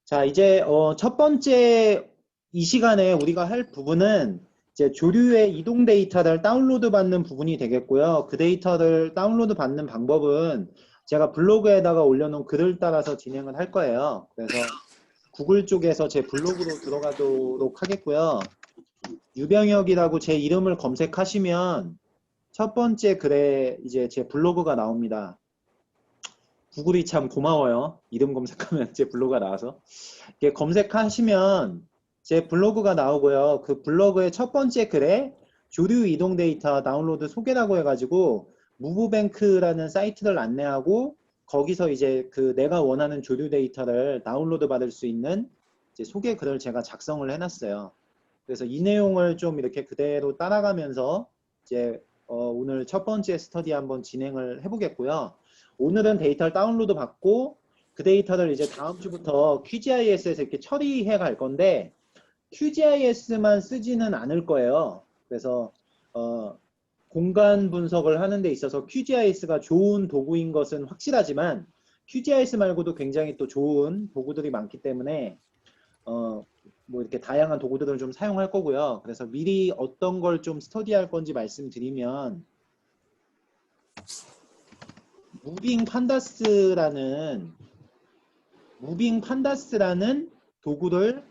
자, 이제 첫 번째 이 시간에 우리가 할 부분은 이제 조류의 이동 데이터를 다운로드 받는 부분이 되겠고요. 그 데이터를 다운로드 받는 방법은 제가 블로그에다가 올려놓은 글을 따라서 진행을 할 거예요. 그래서 구글 쪽에서 제 블로그로 들어가도록 하겠고요. 유병혁이라고 제 이름을 검색하시면 첫 번째 글에 이제 제 블로그가 나옵니다. 구글이 참 고마워요. 이름 검색하면 제 블로그가 나와서. 이렇게 검색하시면 제 블로그가 나오고요. 그 블로그의 첫 번째 글에 조류 이동 데이터 다운로드 소개라고 해가지고 무브뱅크라는 사이트를 안내하고 거기서 이제 그 내가 원하는 조류 데이터를 다운로드 받을 수 있는 이제 소개 글을 제가 작성을 해놨어요. 그래서 이 내용을 좀 이렇게 그대로 따라가면서 이제 오늘 첫 번째 스터디 한번 진행을 해보겠고요. 오늘은 데이터를 다운로드 받고 그 데이터를 이제 다음 주부터 QGIS에서 이렇게 처리해 갈 건데 QGIS만 쓰지는 않을 거예요. 그래서 공간 분석을 하는 데 있어서 QGIS가 좋은 도구인 것은 확실하지만 QGIS 말고도 굉장히 또 좋은 도구들이 많기 때문에 뭐 이렇게 다양한 도구들을 좀 사용할 거고요. 그래서 미리 어떤 걸 좀 스터디할 건지 말씀드리면 무빙 판다스라는 도구를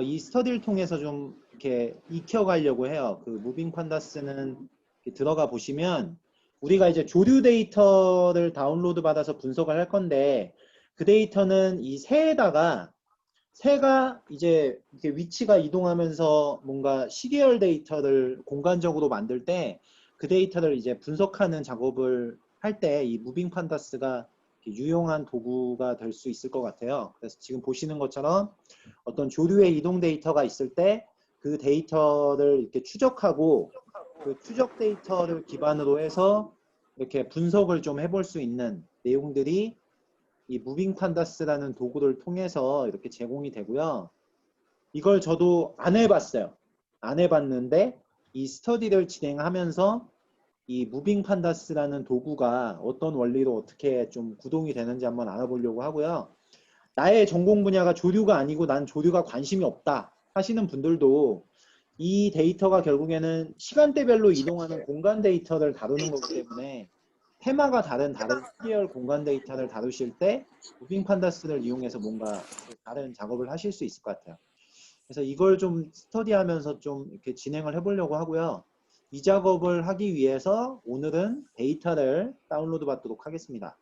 이 스터디를 통해서 좀 이렇게 익혀가려고 해요. 그 무빙 판다스는 들어가 보시면 우리가 이제 조류 데이터를 다운로드 받아서 분석을 할 건데 그 데이터는 이 새가 이제 이렇게 위치가 이동하면서 뭔가 시계열 데이터를 공간적으로 만들 때 그 데이터를 이제 분석하는 작업을 할 때 이 무빙 판다스가 유용한 도구가 될 수 있을 것 같아요. 그래서 지금 보시는 것처럼 어떤 조류의 이동 데이터가 있을 때 그 데이터를 이렇게 추적하고 그 추적 데이터를 기반으로 해서 이렇게 분석을 좀 해볼 수 있는 내용들이 이 무빙 판다스라는 도구를 통해서 이렇게 제공이 되고요. 이걸 저도 안 해봤어요. 안 해봤는데 이 스터디를 진행하면서 이 무빙 판다스라는 도구가 어떤 원리로 어떻게 좀 구동이 되는지 한번 알아보려고 하고요. 나의 전공 분야가 조류가 아니고 난 조류가 관심이 없다 하시는 분들도 이 데이터가 결국에는 시간대별로 이동하는 공간 데이터를 다루는 거기 때문에 테마가 다른 시계열 공간 데이터를 다루실 때 무빙 판다스를 이용해서 뭔가 다른 작업을 하실 수 있을 것 같아요. 그래서 이걸 좀 스터디하면서 좀 이렇게 진행을 해보려고 하고요. 이 작업을 하기 위해서 오늘은 데이터를 다운로드 받도록 하겠습니다.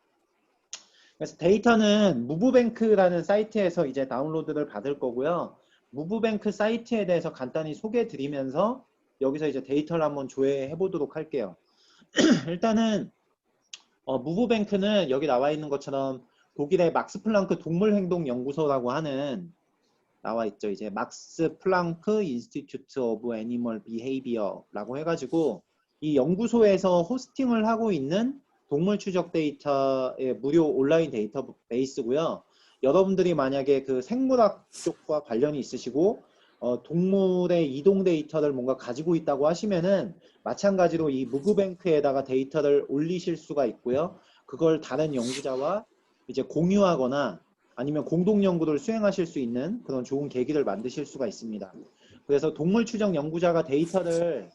그래서 데이터는 무브뱅크라는 사이트에서 이제 다운로드를 받을 거고요. 무브뱅크 사이트에 대해서 간단히 소개 드리면서 여기서 이제 데이터를 한번 조회해 보도록 할게요. 일단은 무브뱅크는 여기 나와 있는 것처럼 독일의 막스 플랑크 동물행동연구소라고 하는 나와 있죠. 이제 막스 플랑크 인스티튜트 오브 애니멀 비헤이비어라고 해가지고 이 연구소에서 호스팅을 하고 있는 동물 추적 데이터의 무료 온라인 데이터베이스고요. 여러분들이 만약에 그 생물학 쪽과 관련이 있으시고 동물의 이동 데이터를 뭔가 가지고 있다고 하시면은 마찬가지로 이 무브뱅크에다가 데이터를 올리실 수가 있고요. 그걸 다른 연구자와 이제 공유하거나 아니면 공동 연구를 수행하실 수 있는 그런 좋은 계기를 만드실 수가 있습니다. 그래서 동물 추적 연구자가 데이터를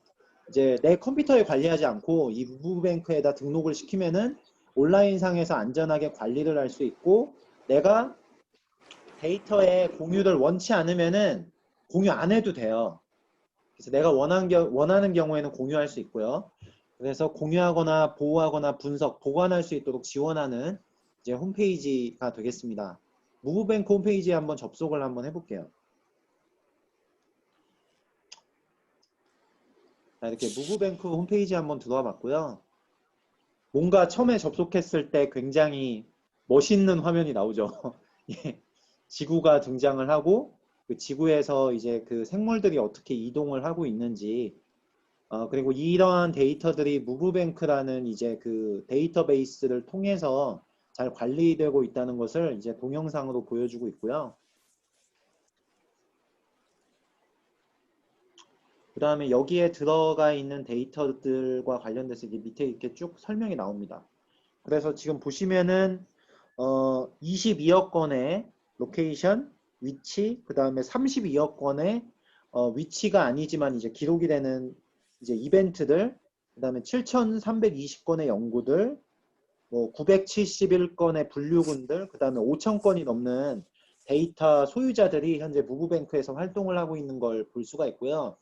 이제 내 컴퓨터에 관리하지 않고 이 무브뱅크에다 등록을 시키면은 온라인상에서 안전하게 관리를 할 수 있고 내가 데이터의 공유를 원치 않으면은 공유 안 해도 돼요. 그래서 내가 원하는 경우에는 공유할 수 있고요. 그래서 공유하거나 보호하거나 분석, 보관할 수 있도록 지원하는 이제 홈페이지가 되겠습니다. 무브뱅크 홈페이지에 한번 접속을 한번 해볼게요. 자, 이렇게 무브뱅크 홈페이지에 한번 들어와 봤고요. 뭔가 처음에 접속했을 때 굉장히 멋있는 화면이 나오죠. 예, 지구가 등장을 하고 그 지구에서 이제 그 생물들이 어떻게 이동을 하고 있는지 그리고 이러한 데이터들이 무브뱅크라는 이제 그 데이터베이스를 통해서 잘 관리되고 있다는 것을 이제 동영상으로 보여주고 있고요. 그 다음에 여기에 들어가 있는 데이터들과 관련돼서 이게 밑에 이렇게 쭉 설명이 나옵니다. 그래서 지금 보시면은 22억 건의 로케이션, 위치, 그 다음에 32억 건의 위치가 아니지만 이제 기록이 되는 이제 이벤트들, 그 다음에 7,320건의 연구들, 뭐 971건의 분류군들, 그 다음에 5,000건이 넘는 데이터 소유자들이 현재 무브뱅크에서 활동을 하고 있는 걸 볼 수가 있고요.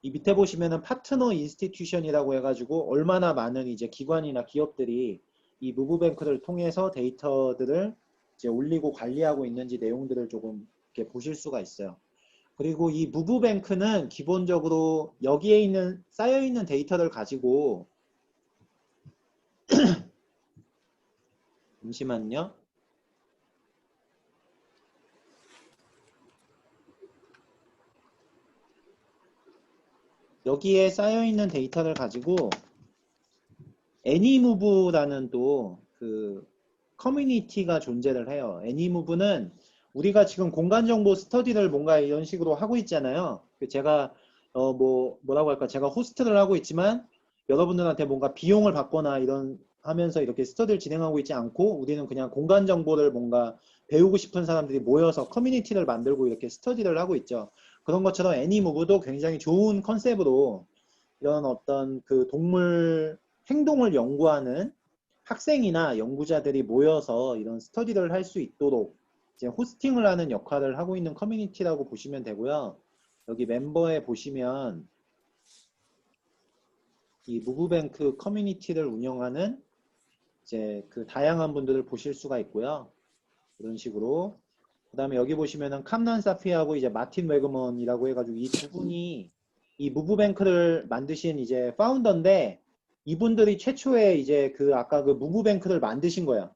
이 밑에 보시면은 파트너 인스티튜션이라고 해가지고 얼마나 많은 이제 기관이나 기업들이 이 무브뱅크를 통해서 데이터들을 이제 올리고 관리하고 있는지 내용들을 조금 이렇게 보실 수가 있어요. 그리고 이 무브뱅크는 기본적으로 여기에 있는 쌓여 있는 데이터를 가지고 잠시만요. 여기에 쌓여 있는 데이터를 가지고 애니무브라는 또 그 커뮤니티가 존재를 해요. 애니무브는 우리가 지금 공간정보 스터디를 뭔가 이런 식으로 하고 있잖아요. 제가 뭐라고 할까? 제가 호스트를 하고 있지만 여러분들한테 뭔가 비용을 받거나 이런 하면서 이렇게 스터디를 진행하고 있지 않고 우리는 그냥 공간정보를 뭔가 배우고 싶은 사람들이 모여서 커뮤니티를 만들고 이렇게 스터디를 하고 있죠. 그런 것처럼 애니무브도 굉장히 좋은 컨셉으로 이런 어떤 그 동물 행동을 연구하는 학생이나 연구자들이 모여서 이런 스터디를 할 수 있도록 이제 호스팅을 하는 역할을 하고 있는 커뮤니티라고 보시면 되고요. 여기 멤버에 보시면 이 무브뱅크 커뮤니티를 운영하는 이제 그 다양한 분들을 보실 수가 있고요. 이런 식으로. 그 다음에 여기 보시면은 캄난 사피하고 이제 마틴 웨그먼이라고 해가지고 이 두 분이 이 무브뱅크를 만드신 이제 파운더인데 이분들이 최초에 이제 그 아까 그 무브뱅크를 만드신 거예요.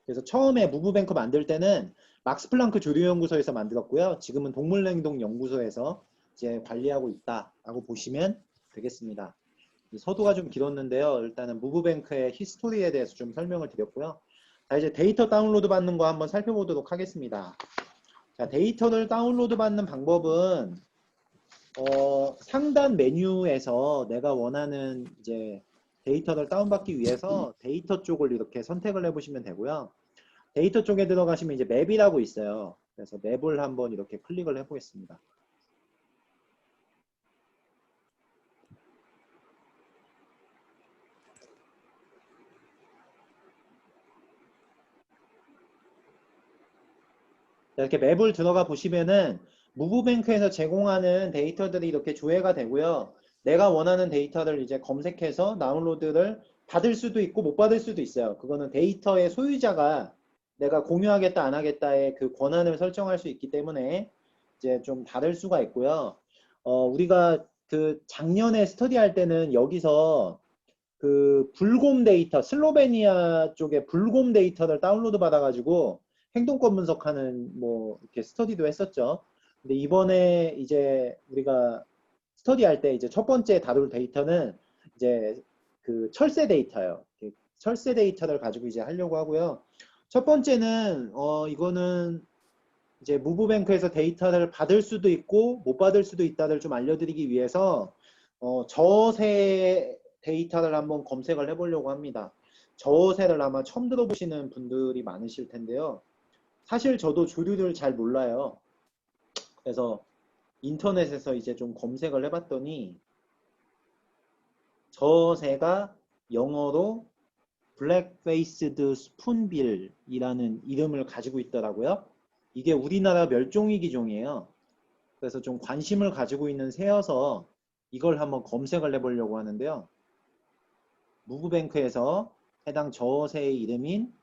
그래서 처음에 무브뱅크 만들 때는 막스 플랑크 조류연구소에서 만들었고요. 지금은 동물냉동 연구소에서 이제 관리하고 있다라고 보시면 되겠습니다. 이 서두가 좀 길었는데요. 일단은 무브뱅크의 히스토리에 대해서 좀 설명을 드렸고요. 자, 이제 데이터 다운로드 받는 거 한번 살펴보도록 하겠습니다. 자, 데이터를 다운로드 받는 방법은 상단 메뉴에서 내가 원하는 이제 데이터를 다운받기 위해서 데이터 쪽을 이렇게 선택을 해보시면 되고요. 데이터 쪽에 들어가시면 이제 맵이라고 있어요. 그래서 맵을 한번 이렇게 클릭을 해보겠습니다. 이렇게 맵을 들어가 보시면은 무브뱅크에서 제공하는 데이터들이 이렇게 조회가 되고요. 내가 원하는 데이터를 이제 검색해서 다운로드를 받을 수도 있고 못 받을 수도 있어요. 그거는 데이터의 소유자가 내가 공유하겠다 안 하겠다의 그 권한을 설정할 수 있기 때문에 이제 좀 다를 수가 있고요. 우리가 그 작년에 스터디할 때는 여기서 그 불곰 데이터, 슬로베니아 쪽에 불곰 데이터를 다운로드 받아가지고 행동권 분석하는 뭐 이렇게 스터디도 했었죠. 근데 이번에 이제 우리가 스터디할 때 이제 첫 번째 다룰 데이터는 이제 그 철새 데이터예요. 철새 데이터를 가지고 이제 하려고 하고요. 첫 번째는 이거는 이제 무브뱅크에서 데이터를 받을 수도 있고 못 받을 수도 있다를 좀 알려드리기 위해서 저세 데이터를 한번 검색을 해보려고 합니다. 저세를 아마 처음 들어보시는 분들이 많으실 텐데요. 사실 저도 조류를 잘 몰라요. 그래서 인터넷에서 이제 좀 검색을 해봤더니 저새가 영어로 블랙페이스드 스푼빌이라는 이름을 가지고 있더라고요. 이게 우리나라 멸종위 기종이에요. 그래서 좀 관심을 가지고 있는 새여서 이걸 한번 검색을 해보려고 하는데요. 무브뱅크에서 해당 저새의 이름인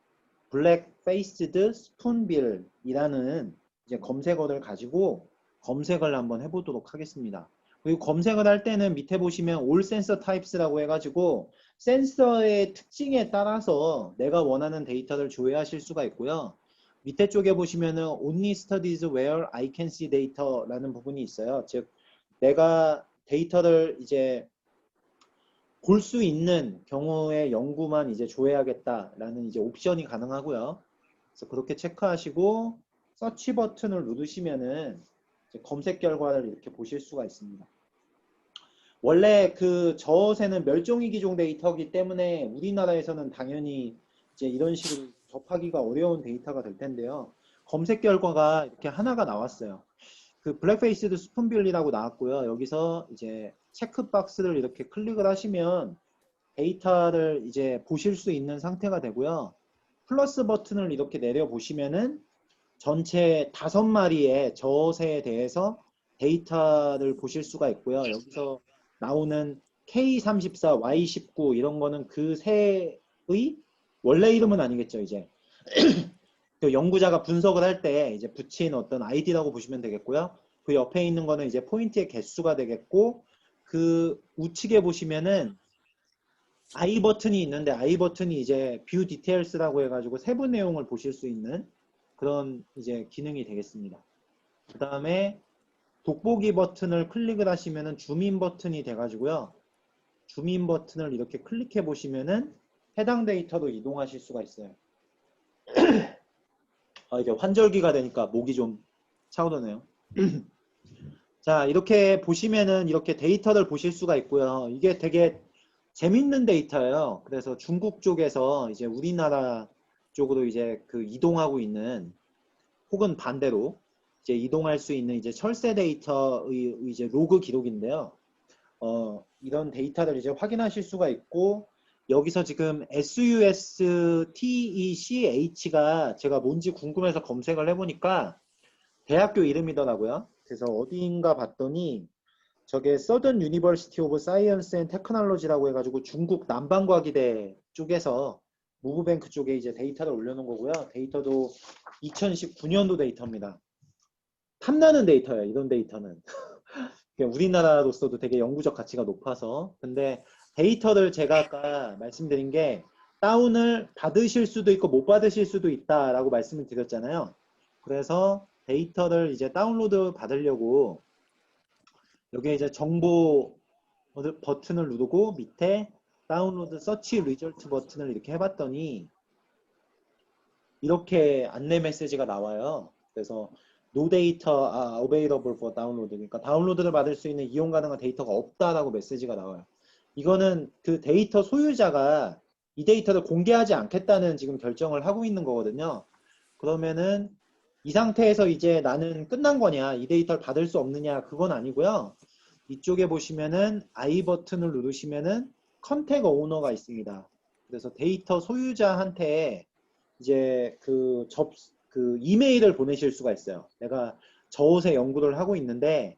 블랙페이스드 스푼빌이라는 이제 검색어를 가지고 검색을 한번 해보도록 하겠습니다. 그리고 검색을 할 때는 밑에 보시면 All Sensor Types라고 해가지고 센서의 특징에 따라서 내가 원하는 데이터를 조회하실 수가 있고요. 밑에 쪽에 보시면은 Only Studies Where I Can See Data라는 부분이 있어요. 즉 내가 데이터를 이제 볼 수 있는 경우의 연구만 이제 조회하겠다라는 이제 옵션이 가능하고요. 그래서 그렇게 체크하시고 서치 버튼을 누르시면은 검색 결과를 이렇게 보실 수가 있습니다. 원래 그 저새는 멸종위 기종 데이터이기 때문에 우리나라에서는 당연히 이제 이런 식으로 접하기가 어려운 데이터가 될 텐데요. 검색 결과가 이렇게 하나가 나왔어요. 그 블랙페이스드 스푼빌리라고 나왔고요. 여기서 이제 체크박스를 이렇게 클릭을 하시면 데이터를 이제 보실 수 있는 상태가 되고요. 플러스 버튼을 이렇게 내려 보시면은 전체 5마리의 저새에 대해서 데이터를 보실 수가 있고요. 여기서 나오는 K34, Y19 이런 거는 그 새의 원래 이름은 아니겠죠, 이제. 그 연구자가 분석을 할 때 이제 붙인 어떤 아이디라고 보시면 되겠고요. 그 옆에 있는 거는 이제 포인트의 개수가 되겠고, 그 우측에 보시면은 I 버튼이 있는데 I 버튼이 이제 뷰 디테일스라고 해가지고 세부 내용을 보실 수 있는 그런 이제 기능이 되겠습니다. 그 다음에 돋보기 버튼을 클릭을 하시면은 줌인 버튼이 돼가지고요. 줌인 버튼을 이렇게 클릭해 보시면은 해당 데이터로 이동하실 수가 있어요. 이게 환절기가 되니까 목이 좀 차오르네요. 자, 이렇게 보시면은 이렇게 데이터를 보실 수가 있고요. 이게 되게 재밌는 데이터예요. 그래서 중국 쪽에서 이제 우리나라 쪽으로 이제 그 이동하고 있는 혹은 반대로 이제 이동할 수 있는 이제 철새 데이터의 이제 로그 기록인데요. 이런 데이터를 이제 확인하실 수가 있고 여기서 지금 SUSTECH가 제가 뭔지 궁금해서 검색을 해보니까 대학교 이름이더라고요. 그래서 어디인가 봤더니 저게 Southern University of Science and Technology라고 해가지고 중국 남방과기대 쪽에서 무브뱅크 쪽에 이제 데이터를 올려놓은 거고요. 데이터도 2019년도 데이터입니다. 탐나는 데이터예요. 이런 데이터는. 우리나라로서도 되게 영구적 가치가 높아서. 근데 데이터를 제가 아까 말씀드린 게 다운을 받으실 수도 있고 못 받으실 수도 있다라고 말씀을 드렸잖아요. 그래서 데이터를 이제 다운로드 받으려고 여기에 이제 정보 버튼을 누르고 밑에 다운로드 서치 리절트 버튼을 이렇게 해봤더니 이렇게 안내 메시지가 나와요. 그래서 no data are available for download. 그러니까 다운로드를 받을 수 있는 이용 가능한 데이터가 없다라고 메시지가 나와요. 이거는 그 데이터 소유자가 이 데이터를 공개하지 않겠다는 지금 결정을 하고 있는 거거든요. 그러면은 이 상태에서 이제 나는 끝난 거냐, 이 데이터를 받을 수 없느냐, 그건 아니고요. 이쪽에 보시면은 I 버튼을 누르시면은 컨택 오너가 있습니다. 그래서 데이터 소유자한테 이제 그 이메일을 보내실 수가 있어요. 내가 저옷의 연구를 하고 있는데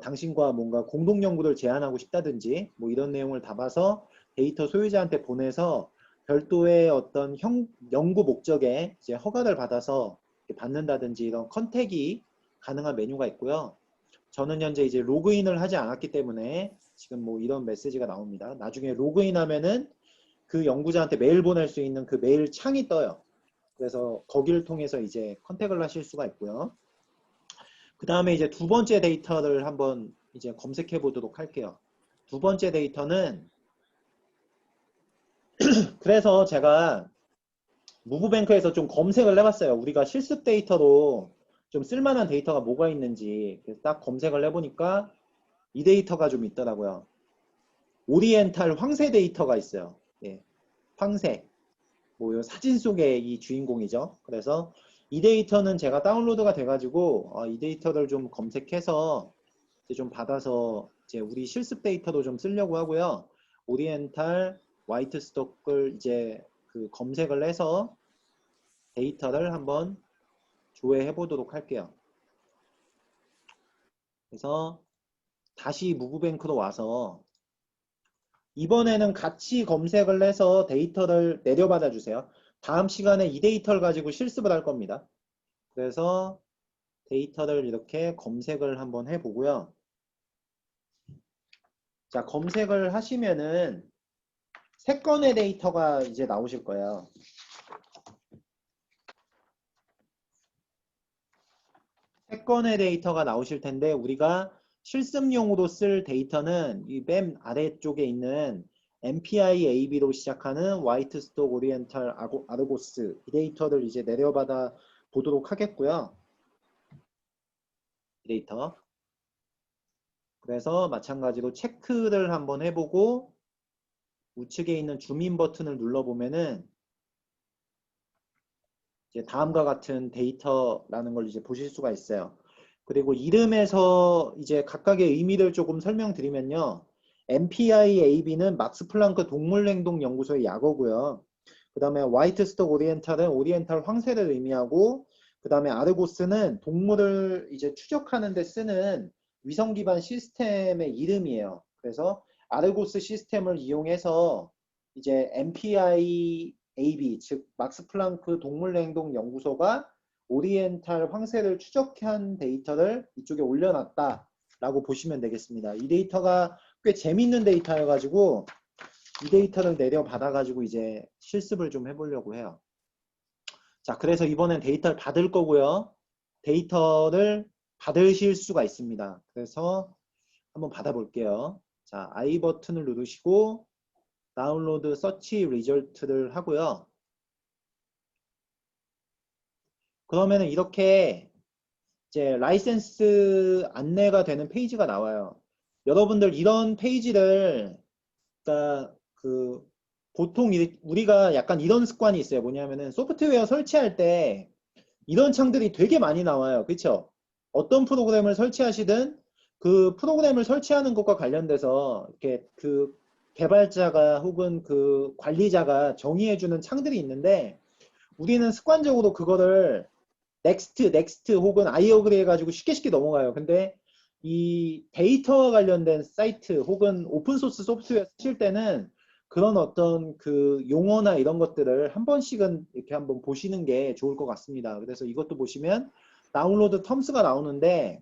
당신과 뭔가 공동 연구를 제안하고 싶다든지 뭐 이런 내용을 담아서 데이터 소유자한테 보내서 별도의 어떤 연구 목적에 이제 허가를 받아서 받는다든지 이런 컨택이 가능한 메뉴가 있고요. 저는 현재 이제 로그인을 하지 않았기 때문에 지금 뭐 이런 메시지가 나옵니다. 나중에 로그인하면은 그 연구자한테 메일 보낼 수 있는 그 메일 창이 떠요. 그래서 거기를 통해서 이제 컨택을 하실 수가 있고요. 그 다음에 이제 두 번째 데이터를 한번 이제 검색해 보도록 할게요. 두 번째 데이터는 그래서 제가 무브뱅크에서 좀 검색을 해봤어요. 우리가 실습 데이터로 좀 쓸만한 데이터가 뭐가 있는지 딱 검색을 해보니까 이 데이터가 좀 있더라고요. 오리엔탈 황새 데이터가 있어요. 예, 황새. 뭐 사진 속의 이 주인공이죠. 그래서 이 데이터는 제가 다운로드가 돼가지고 이 데이터를 좀 검색해서 이제 좀 받아서 이제 우리 실습 데이터도 좀 쓰려고 하고요. 오리엔탈 화이트 스톡을 이제 그 검색을 해서 데이터를 한번 조회해 보도록 할게요. 그래서 다시 무브뱅크로 와서 이번에는 같이 검색을 해서 데이터를 내려받아 주세요. 다음 시간에 이 데이터를 가지고 실습을 할 겁니다. 그래서 데이터를 이렇게 검색을 한번 해보고요. 자, 검색을 하시면은 세 건의 데이터가 이제 나오실 거예요. 세 건의 데이터가 나오실 텐데 우리가 실습용으로 쓸 데이터는 이 맨 아래쪽에 있는 MPI-AB로 시작하는 화이트 스톡 오리엔탈 아르고스 이 데이터를 이제 내려받아 보도록 하겠고요. 이 데이터. 그래서 마찬가지로 체크를 한번 해보고 우측에 있는 줌인 버튼을 눌러보면은 이제 다음과 같은 데이터라는 걸 이제 보실 수가 있어요. 그리고 이름에서 이제 각각의 의미를 조금 설명드리면요. MPI-AB는 막스 플랑크 동물행동연구소의 약어고요. 그 다음에 화이트 스톡 오리엔탈은 오리엔탈 황새를 의미하고, 그 다음에 아르고스는 동물을 이제 추적하는 데 쓰는 위성 기반 시스템의 이름이에요. 그래서 아르고스 시스템을 이용해서 이제 MPI-AB, 즉 막스 플랑크 동물행동 연구소가 오리엔탈 황새를 추적한 데이터를 이쪽에 올려놨다라고 보시면 되겠습니다. 이 데이터가 꽤 재밌는 데이터여가지고 이 데이터를 내려받아가지고 이제 실습을 좀 해보려고 해요. 자, 그래서 이번엔 데이터를 받을 거고요. 데이터를 받으실 수가 있습니다. 그래서 한번 받아볼게요. 자, I 버튼을 누르시고 다운로드 서치 리절트를 하고요. 그러면은 이렇게 이제 라이센스 안내가 되는 페이지가 나와요. 여러분들 이런 페이지를, 그러니까 그 보통 우리가 약간 이런 습관이 있어요. 뭐냐면은 소프트웨어 설치할 때 이런 창들이 되게 많이 나와요. 그렇죠? 어떤 프로그램을 설치하시든 그 프로그램을 설치하는 것과 관련돼서 이렇게 그 개발자가 혹은 그 관리자가 정의해주는 창들이 있는데, 우리는 습관적으로 그거를 넥스트 혹은 아이어그리 해가지고 쉽게 넘어가요. 근데 이 데이터와 관련된 사이트 혹은 오픈소스 소프트웨어 쓰실 때는 그런 어떤 그 용어나 이런 것들을 한 번씩은 이렇게 한번 보시는 게 좋을 것 같습니다. 그래서 이것도 보시면 다운로드 텀스가 나오는데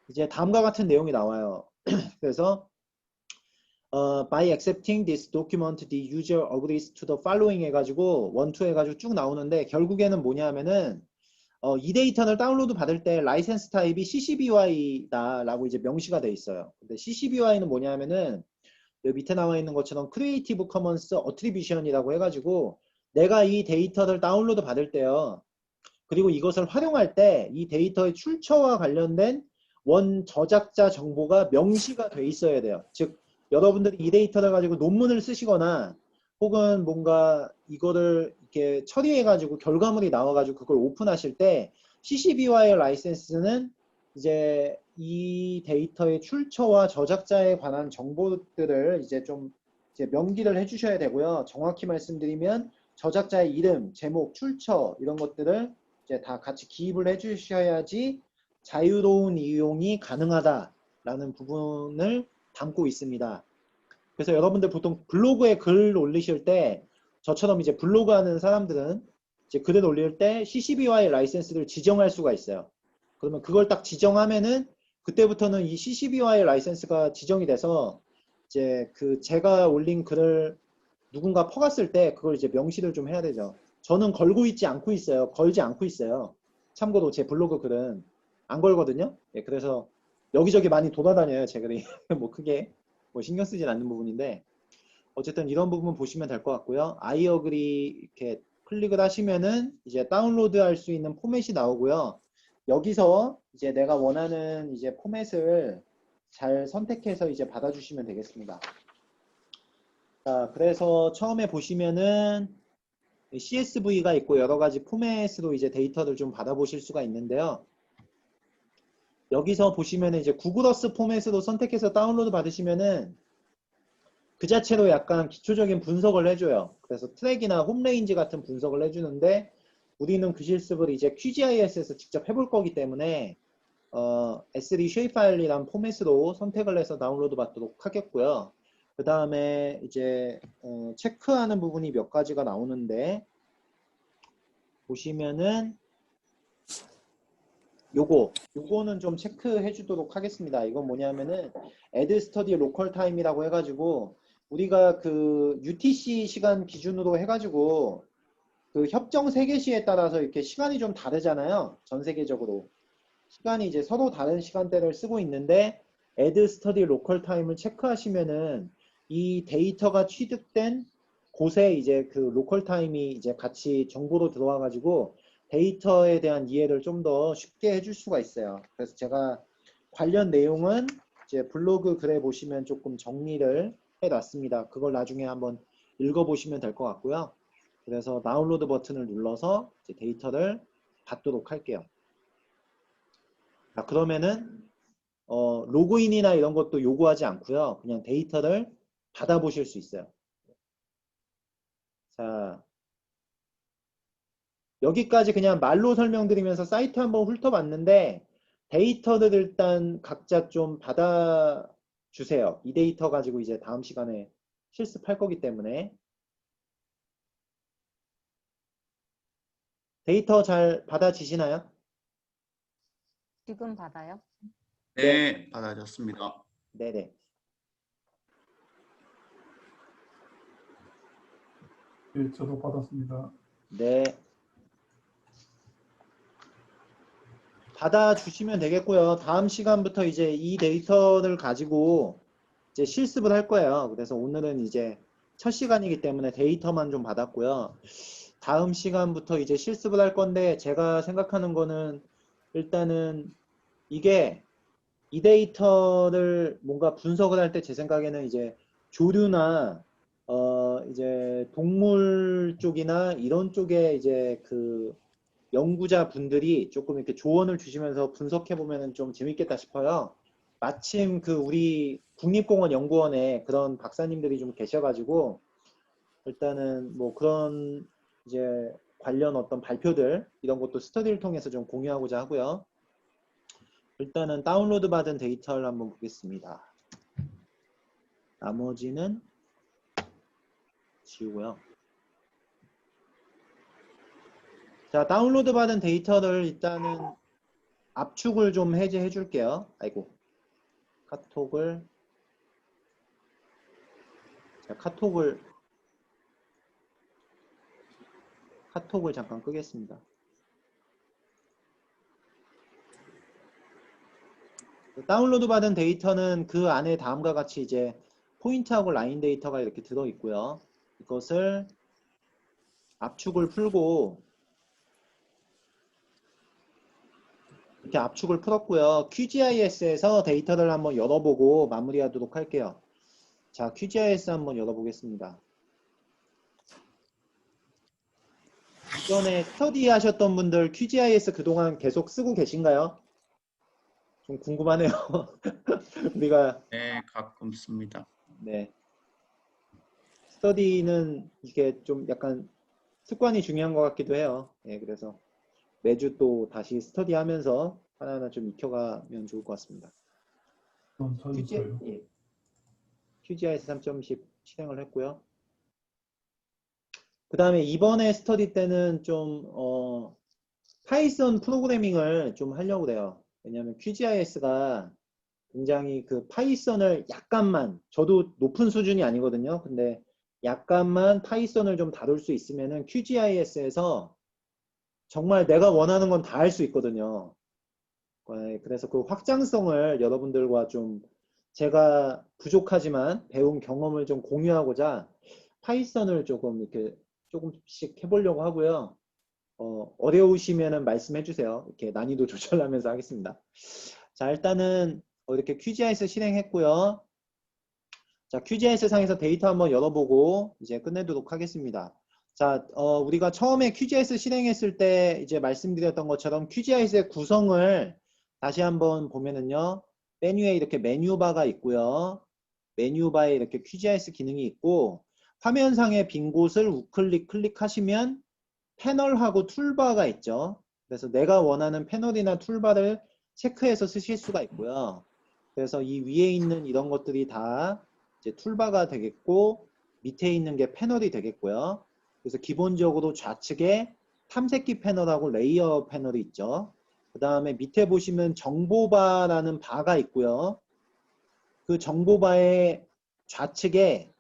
이제 다음과 같은 내용이 나와요. 그래서 by accepting this document, the user agrees to the following 해가지고 1, 2 해가지고 쭉 나오는데, 결국에는 뭐냐면은 이 데이터를 다운로드 받을 때 라이센스 타입이 CC-BY다 라고 이제 명시가 돼 있어요. 근데 CC-BY는 뭐냐면은 여기 밑에 나와 있는 것처럼 크리에이티브 커먼스 어트리뷰션이라고 해가지고 내가 이 데이터를 다운로드 받을 때요. 그리고 이것을 활용할 때 이 데이터의 출처와 관련된 원 저작자 정보가 명시가 돼 있어야 돼요. 즉 여러분들이 이 데이터를 가지고 논문을 쓰시거나 혹은 뭔가 이거를 이렇게 처리해 가지고 결과물이 나와 가지고 그걸 오픈하실 때 CC-BY 라이센스는 이제 이 데이터의 출처와 저작자에 관한 정보들을 이제 좀 이제 명기를 해 주셔야 되고요. 정확히 말씀드리면 저작자의 이름, 제목, 출처 이런 것들을 이제 다 같이 기입을 해 주셔야지 자유로운 이용이 가능하다라는 부분을 담고 있습니다. 그래서 여러분들 보통 블로그에 글 올리실 때 저처럼 이제 블로그 하는 사람들은 이제 글을 올릴 때 CC-BY 라이센스를 지정할 수가 있어요. 그러면 그걸 딱 지정하면은 그때부터는 이 CC-BY 라이센스가 지정이 돼서 이제 그 제가 올린 글을 누군가 퍼갔을 때 그걸 이제 명시를 좀 해야 되죠. 저는 걸고 있지 않고 있어요. 걸지 않고 있어요. 참고로 제 블로그 글은 안 걸거든요. 예, 그래서 여기저기 많이 돌아다녀요. 제 글이 뭐 크게 뭐 신경 쓰진 않는 부분인데, 어쨌든 이런 부분 보시면 될 것 같고요. 아이어그리 이렇게 클릭을 하시면은 이제 다운로드 할 수 있는 포맷이 나오고요. 여기서 이제 내가 원하는 이제 포맷을 잘 선택해서 이제 받아주시면 되겠습니다. 자, 그래서 처음에 보시면은 CSV가 있고 여러 가지 포맷으로 이제 데이터를 좀 받아보실 수가 있는데요. 여기서 보시면은 이제 구글어스 포맷으로 선택해서 다운로드 받으시면은 그 자체로 약간 기초적인 분석을 해줘요. 그래서 트랙이나 홈레인지 같은 분석을 해주는데, 우리는 그 실습을 이제 QGIS에서 직접 해볼 거기 때문에 S3 쉐이파일이란 포맷으로 선택을 해서 다운로드 받도록 하겠고요. 그 다음에 이제 체크하는 부분이 몇 가지가 나오는데, 보시면은 요거는 좀 체크해 주도록 하겠습니다. 이건 뭐냐면은 add study local time이라고 해가지고 우리가 그 UTC 시간 기준으로 해가지고 그 협정 세계시에 따라서 이렇게 시간이 좀 다르잖아요. 전 세계적으로 시간이 이제 서로 다른 시간대를 쓰고 있는데, add study local time을 체크하시면은 이 데이터가 취득된 곳에 이제 그 로컬 타임이 이제 같이 정보로 들어와 가지고 데이터에 대한 이해를 좀 더 쉽게 해줄 수가 있어요. 그래서 제가 관련 내용은 이제 블로그 글에 보시면 조금 정리를 해놨습니다. 그걸 나중에 한번 읽어보시면 될 것 같고요. 그래서 다운로드 버튼을 눌러서 이제 데이터를 받도록 할게요. 자, 그러면은 로그인이나 이런 것도 요구하지 않고요. 그냥 데이터를 받아보실 수 있어요. 자, 여기까지 그냥 말로 설명드리면서 사이트 한번 훑어봤는데 데이터를 일단 각자 좀 받아주세요. 이 데이터 가지고 이제 다음 시간에 실습할 거기 때문에 데이터 잘 받아지시나요? 지금 받아요? 네, 네, 받아졌습니다. 네네. 네, 저도 받았습니다. 네. 받아주시면 되겠고요. 다음 시간부터 이제 이 데이터를 가지고 이제 실습을 할 거예요. 그래서 오늘은 이제 첫 시간이기 때문에 데이터만 좀 받았고요. 다음 시간부터 이제 실습을 할 건데 제가 생각하는 거는 일단은 이게 이 데이터를 뭔가 분석을 할 때 제 생각에는 이제 조류나 이제 동물 쪽이나 이런 쪽에 이제 그 연구자 분들이 조금 이렇게 조언을 주시면서 분석해 보면은 좀 재밌겠다 싶어요. 마침 그 우리 국립공원 연구원에 그런 박사님들이 좀 계셔가지고 일단은 뭐 그런 이제 관련 어떤 발표들 이런 것도 스터디를 통해서 좀 공유하고자 하고요. 일단은 다운로드 받은 데이터를 한번 보겠습니다. 나머지는 지우고요. 자, 다운로드 받은 데이터를 일단은 압축을 좀 해제해 줄게요. 아이고, 카톡을 자, 카톡을 잠깐 끄겠습니다. 다운로드 받은 데이터는 그 안에 다음과 같이 이제 포인트하고 라인 데이터가 이렇게 들어 있고요. 이것을 압축을 풀고 이렇게 압축을 풀었고요. QGIS에서 데이터를 한번 열어보고 마무리하도록 할게요. 자, QGIS 한번 열어보겠습니다. 이전에 스터디 하셨던 분들 QGIS 그동안 계속 쓰고 계신가요? 좀 궁금하네요. 우리가 네, 가끔 씁니다. 네. 스터디는 이게 좀 약간 습관이 중요한 것 같기도 해요. 예, 그래서 매주 또 다시 스터디 하면서 하나하나 좀 익혀가면 좋을 것 같습니다. 전 자주 써요. 예. QGIS 3.10 실행을 했고요. 그 다음에 이번에 스터디 때는 좀 파이썬 프로그래밍을 좀 하려고 그래요. 왜냐하면 QGIS가 굉장히 그 파이썬을 약간만, 저도 높은 수준이 아니거든요. 근데 약간만 파이썬을 좀 다룰 수 있으면은 QGIS에서 정말 내가 원하는 건 다 할 수 있거든요. 그래서 그 확장성을 여러분들과 좀 제가 부족하지만 배운 경험을 좀 공유하고자 파이썬을 조금 이렇게 조금씩 해보려고 하고요. 어려우시면은 말씀해 주세요. 이렇게 난이도 조절하면서 하겠습니다. 자, 일단은 이렇게 QGIS 실행했고요. 자, QGIS 상에서 데이터 한번 열어보고 이제 끝내도록 하겠습니다. 자, 우리가 처음에 QGIS 실행했을 때 이제 말씀드렸던 것처럼 QGIS의 구성을 다시 한번 보면은요. 메뉴에 이렇게 메뉴바가 있고요. 메뉴바에 이렇게 QGIS 기능이 있고 화면상의 빈 곳을 우클릭 클릭하시면 패널하고 툴바가 있죠. 그래서 내가 원하는 패널이나 툴바를 체크해서 쓰실 수가 있고요. 그래서 이 위에 있는 이런 것들이 다 이제 툴바가 되겠고 밑에 있는 게 패널이 되겠고요. 그래서 기본적으로 좌측에 탐색기 패널하고 레이어 패널이 있죠. 그 다음에 밑에 보시면 정보바라는 바가 있고요. 그 정보바의 좌측에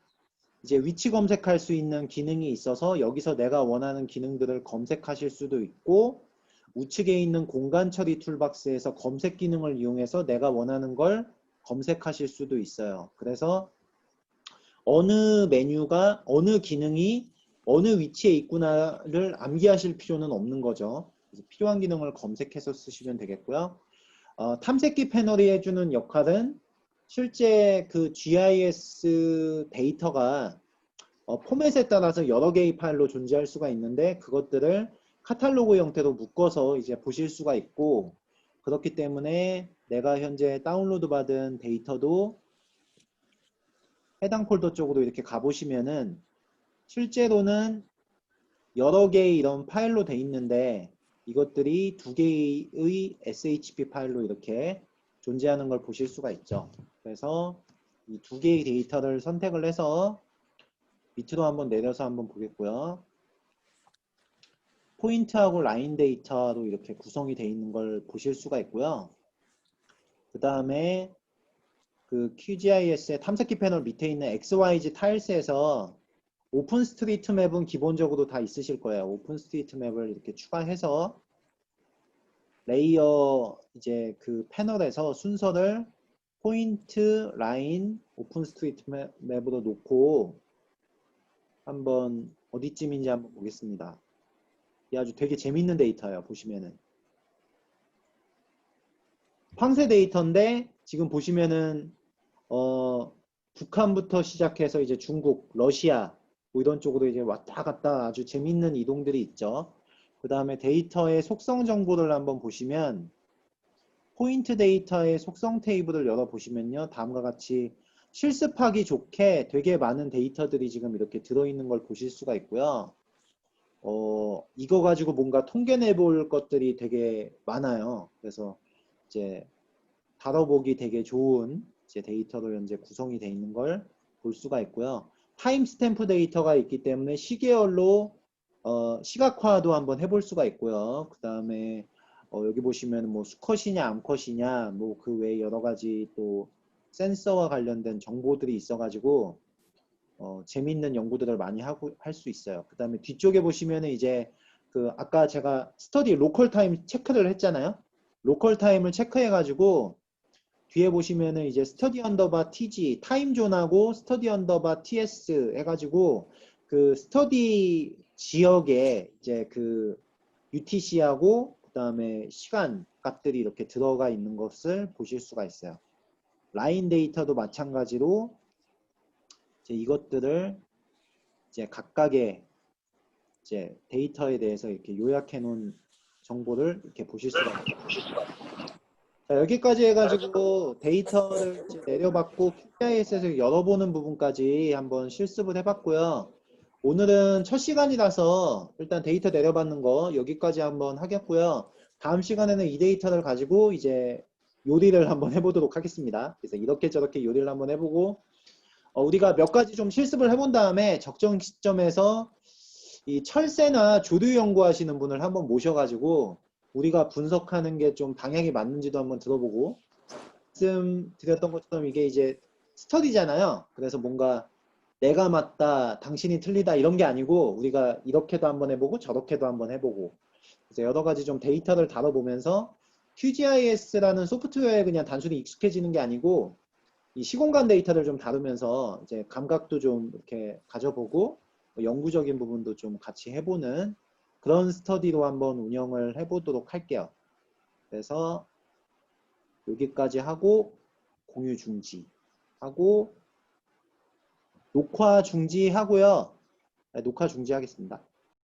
이제 위치 검색할 수 있는 기능이 있어서 여기서 내가 원하는 기능들을 검색하실 수도 있고 우측에 있는 공간 처리 툴박스에서 검색 기능을 이용해서 내가 원하는 걸 검색하실 수도 있어요. 그래서 어느 메뉴가 어느 기능이 어느 위치에 있구나를 암기하실 필요는 없는 거죠. 그래서 필요한 기능을 검색해서 쓰시면 되겠고요. 탐색기 패널이 해주는 역할은 실제 그 GIS 데이터가 포맷에 따라서 여러 개의 파일로 존재할 수가 있는데 그것들을 카탈로그 형태로 묶어서 이제 보실 수가 있고 그렇기 때문에 내가 현재 다운로드 받은 데이터도 해당 폴더 쪽으로 이렇게 가보시면은 실제로는 여러 개의 이런 파일로 돼 있는데 이것들이 두 개의 SHP 파일로 이렇게 존재하는 걸 보실 수가 있죠. 그래서 이 두 개의 데이터를 선택을 해서 밑으로 한번 내려서 한번 보겠고요. 포인트하고 라인 데이터로 이렇게 구성이 되어 있는 걸 보실 수가 있고요. 그 다음에 그 QGIS의 탐색기 패널 밑에 있는 XYZ 타일스에서 오픈 스트리트 맵은 기본적으로 다 있으실 거예요. 오픈 스트리트 맵을 이렇게 추가해서 레이어 이제 그 패널에서 순서를 포인트, 라인, 오픈 스트리트 맵으로 놓고 한번 어디쯤인지 한번 보겠습니다. 이 아주 되게 재밌는 데이터예요. 보시면은 황새 데이터인데 지금 보시면은 북한부터 시작해서 이제 중국, 러시아 뭐 이런 쪽으로 이제 왔다 갔다 아주 재밌는 이동들이 있죠. 그 다음에 데이터의 속성 정보를 한번 보시면 포인트 데이터의 속성 테이블을 열어보시면요. 다음과 같이 실습하기 좋게 되게 많은 데이터들이 지금 이렇게 들어있는 걸 보실 수가 있고요. 이거 가지고 뭔가 통계 내볼 것들이 되게 많아요. 그래서 이제 다뤄보기 되게 좋은 이제 데이터로 현재 구성이 되어 있는 걸 볼 수가 있고요. 타임 스탬프 데이터가 있기 때문에 시계열로 시각화도 한번 해볼 수가 있고요. 그 다음에 여기 보시면 뭐 수컷이냐 암컷이냐 뭐 그 외에 여러 가지 또 센서와 관련된 정보들이 있어가지고 재밌는 연구들을 많이 할 수 있어요. 그 다음에 뒤쪽에 보시면은 이제 그 아까 제가 스터디 로컬 타임 체크를 했잖아요. 로컬 타임을 체크해가지고 뒤에 보시면은 이제 스터디 언더바 TG 타임존하고 스터디 언더바 TS 해가지고 그 스터디 지역에 이제 그 UTC하고 그 다음에 시간 값들이 이렇게 들어가 있는 것을 보실 수가 있어요. 라인 데이터도 마찬가지로 이제 이것들을 이제 각각의 이제 데이터에 대해서 이렇게 요약해 놓은 정보를 이렇게 보실 수가 있어요. 자, 여기까지 해가지고 데이터를 이제 내려봤고 QGIS에서 열어보는 부분까지 한번 실습을 해봤고요. 오늘은 첫 시간이라서 일단 데이터 내려받는 거 여기까지 한번 하겠고요. 다음 시간에는 이 데이터를 가지고 이제 요리를 한번 해보도록 하겠습니다. 그래서 이렇게 저렇게 요리를 한번 해보고 우리가 몇 가지 좀 실습을 해본 다음에 적정 시점에서 이 철새나 조류 연구하시는 분을 한번 모셔가지고 우리가 분석하는 게 좀 방향이 맞는지도 한번 들어보고 말씀드렸던 것처럼 이게 이제 스터디잖아요. 그래서 뭔가 내가 맞다, 당신이 틀리다 이런 게 아니고 우리가 이렇게도 한번 해보고 저렇게도 한번 해보고 그래서 여러 가지 좀 데이터를 다뤄보면서 QGIS라는 소프트웨어에 그냥 단순히 익숙해지는 게 아니고 이 시공간 데이터를 좀 다루면서 이제 감각도 좀 이렇게 가져보고 연구적인 부분도 좀 같이 해보는 그런 스터디로 한번 운영을 해보도록 할게요. 그래서 여기까지 하고 공유 중지하고 녹화 중지하고요. 네, 녹화 중지하겠습니다.